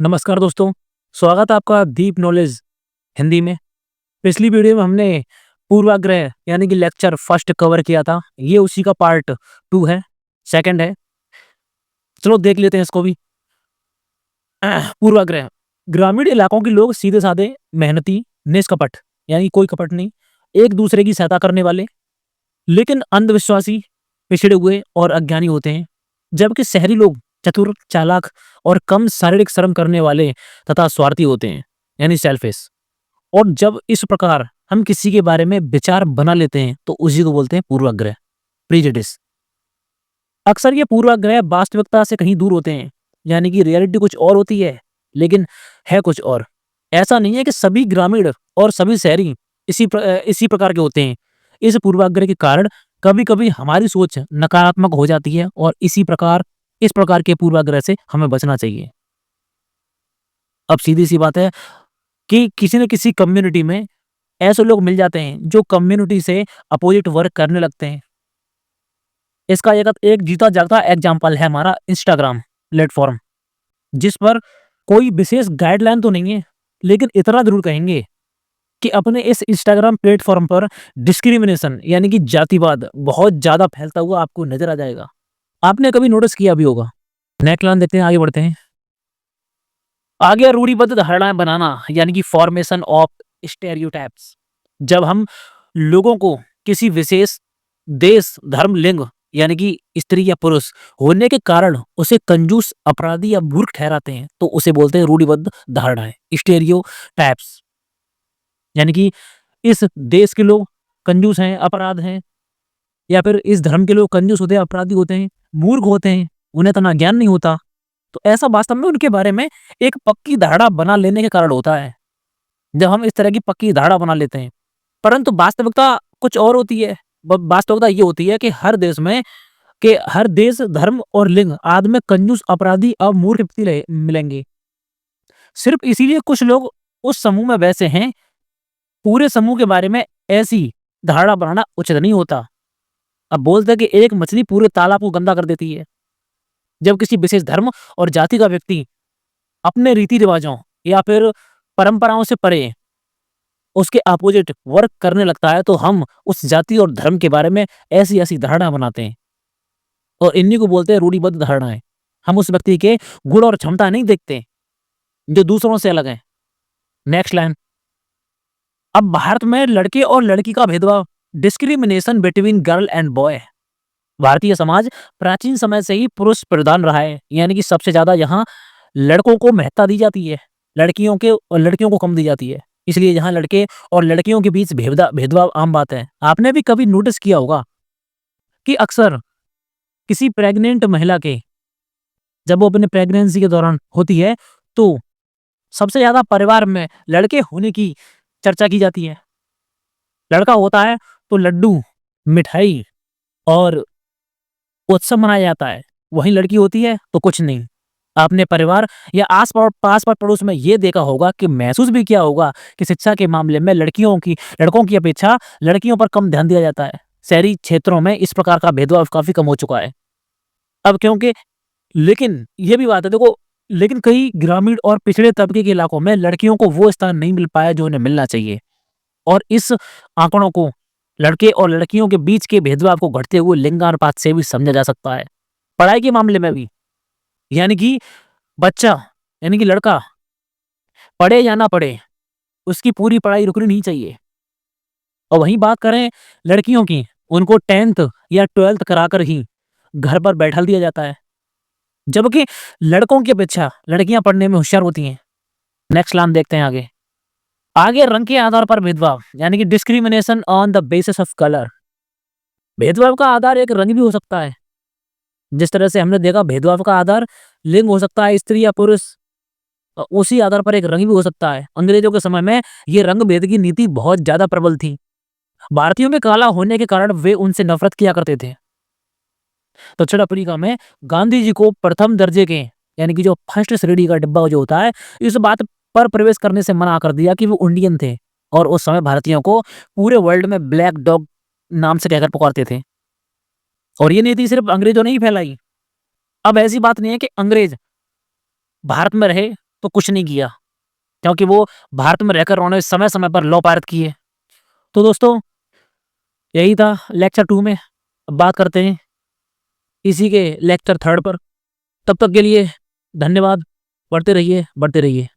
नमस्कार दोस्तों, स्वागत है आपका डीप नॉलेज हिंदी में। पिछली वीडियो में हमने पूर्वाग्रह यानी कि लेक्चर फर्स्ट कवर किया था। ये उसी का पार्ट 2 है, सेकंड है। चलो देख लेते हैं इसको भी। पूर्वाग्रह, ग्रामीण इलाकों के लोग सीधे-साधे, मेहनती, निष्कपट यानी कोई कपट नहीं, एक दूसरे की सहायता करने वाले, लेकिन अंधविश्वासी, पिछड़े हुए और अज्ञानी होते हैं। जबकि शहरी लोग चतुर, चालाक और कम शारीरिक श्रम करने वाले तथा स्वार्थी होते हैं, यानी सेल्फिश। और जब इस प्रकार हम किसी के बारे में विचार बना लेते हैं तो उसी को बोलते हैं पूर्वाग्रह, प्रेजुडिस। अक्सर ये पूर्वाग्रह वास्तविकता से कहीं दूर होते हैं, यानी कि रियलिटी कुछ और होती है लेकिन है कुछ और। ऐसा नहीं है कि सभी ग्रामीण और सभी शहरी इसी प्रकार के होते हैं। इस पूर्वाग्रह के कारण कभी-कभी हमारी सोच नकारात्मक हो जाती है और इस प्रकार के पूर्वाग्रह से हमें बचना चाहिए। अब सीधी-सी बात है कि किसी न किसी कम्युनिटी में ऐसे लोग मिल जाते हैं जो कम्युनिटी से अपोजिट वर्क करने लगते हैं। इसका एक जीता जागता एग्जाम्पल है हमारा इंस्टाग्राम प्लेटफॉर्म, जिस पर कोई विशेष गाइडलाइन तो नहीं है, लेकिन इतना जरूर कहेंगे कि अपने इस इंस्टाग्राम प्लेटफॉर्म पर डिस्क्रिमिनेशन यानी कि जातिवाद बहुत ज्यादा फैलता हुआ आपको नजर आ जाएगा। आपने कभी नोटिस किया भी होगा। नेक्स्ट लाइन देखते हैं, आगे बढ़ते हैं। आगे रूढ़िबद्ध धारणाएं बनाना यानी कि फॉर्मेशन ऑफ स्टेरियोटाइप्स। जब हम लोगों को किसी विशेष देश, धर्म, लिंग यानी कि स्त्री या पुरुष होने के कारण उसे कंजूस, अपराधी या मूर्ख ठहराते हैं तो उसे बोलते हैं रूढ़िबद्ध धारणाएं, स्टेरियोटाइप्स। यानी कि इस देश के लोग कंजूस हैं, अपराध हैं, या फिर इस धर्म के लोग कंजूस होते हैं, अपराधी होते हैं, मूर्ख होते हैं, उन्हें इतना ज्ञान नहीं होता। तो ऐसा वास्तव में उनके बारे में एक पक्की धारणा बना लेने के कारण होता है, जब हम इस तरह की पक्की धारणा बना लेते हैं। परंतु वास्तविकता कुछ और होती है। वास्तविकता ये होती है कि हर देश, धर्म और लिंग आदि में कंजूस, अपराधी और मूर्ख व्यक्ति मिलेंगे। सिर्फ इसीलिए कुछ लोग उस समूह में वैसे हैं। पूरे समूह के बारे में ऐसी धारणा बनाना उचित नहीं होता। अब बोलते हैं कि एक मछली पूरे तालाब को गंदा कर देती है। जब किसी विशेष धर्म और जाति का व्यक्ति अपने रीति रिवाजों या फिर परंपराओं से परे उसके अपोजिट वर्क करने लगता है तो हम उस जाति और धर्म के बारे में ऐसी धारणा बनाते हैं और इन्हीं को बोलते हैं रूढ़िबद्ध धारणाएं। हम उस व्यक्ति के गुण और क्षमता नहीं देखते जो दूसरों से अलग है। Next line. अब भारत में लड़के और लड़की का भेदभाव, discrimination between girl and boy. Bharatiya Samaj प्राचीन समय से ही पुरुष प्रधान रहा है, यानी कि सबसे ज्यादा यहाँ लड़कों को महत्ता दी जाती है, लड़कियों को कम दी जाती है। इसलिए यहाँ लड़के और लड़कियों के बीच भेदभाव आम बात है। आपने भी कभी नोटिस किया होगा कि अक्सर किसी प्रेग्नेंट महिला के जब वो अपने प्रेगनेंसी के दौरान होती है तो सबसे ज्यादा परिवार में लड़के होने की चर्चा की जाती है। लड़का होता है तो लड्डू, मिठाई और उत्सव मनाया जाता है। वहीं लड़की होती है तो कुछ नहीं। आपने परिवार या पास पड़ोस में ये देखा होगा कि महसूस भी किया होगा कि शिक्षा के मामले में लड़कों की अपेक्षा लड़कियों पर कम ध्यान दिया जाता है। शहरी क्षेत्रों में इस प्रकार का भेदभाव काफी कम हो चुका है अब, क्योंकि लेकिन ये भी बात है, देखो, लेकिन कई ग्रामीण और पिछड़े तबके के इलाकों में लड़कियों को वो स्थान नहीं मिल पाया जो उन्हें मिलना चाहिए। और इस आंकड़ों को लड़के और लड़कियों के बीच के भेदभाव को घटते हुए लिंगानुपात से भी समझा जा सकता है। पढ़ाई के मामले में भी, यानी कि बच्चा यानी कि लड़का पढ़े या ना पढ़े, उसकी पूरी पढ़ाई रुकनी नहीं चाहिए। और वहीं बात करें लड़कियों की, उनको 10th या 12th कराकर ही घर पर बैठा दिया जाता है, जबकि लड़कों की अपेक्षा लड़कियां पढ़ने में होशियार होती हैं। नेक्स्ट लाइन देखते हैं आगे रंग के आधार पर भेदभाव यानी कि discrimination on the basis of colour. भेदभाव का आधार एक रंग भी हो सकता है। जिस तरह से हमने देखा भेदभाव का आधार लिंग हो सकता है, स्त्री या पुरुष, उसी आधार पर एक रंग भी हो सकता है। अंग्रेजों के समय में ये रंग भेद की नीति बहुत ज्यादा प्रबल थी। भारतीयों में काला होने के कारण वे उनसे नफरत किया करते थे। दक्षिण अफ्रीका में गांधी जी को प्रथम दर्जे के यानी कि जो फर्स्ट श्रेणी का डिब्बा जो होता है, इस बात पर प्रवेश करने से मना कर दिया कि वो इंडियन थे। और उस समय भारतीयों को पूरे वर्ल्ड में ब्लैक डॉग नाम से कहकर पुकारते थे। और ये नीति सिर्फ अंग्रेजों ने ही फैलाई। अब ऐसी बात नहीं है कि अंग्रेज भारत में रहे तो कुछ नहीं किया, क्योंकि वो भारत में रहकर उन्होंने समय-समय पर लॉ पारित किए। तो दोस्तों, यही था लेक्चर 2 में। अब बात करते हैं इसी के लेक्चर 3 पर। तब तक के लिए धन्यवाद। पढ़ते रहिए, बढ़ते रहिए।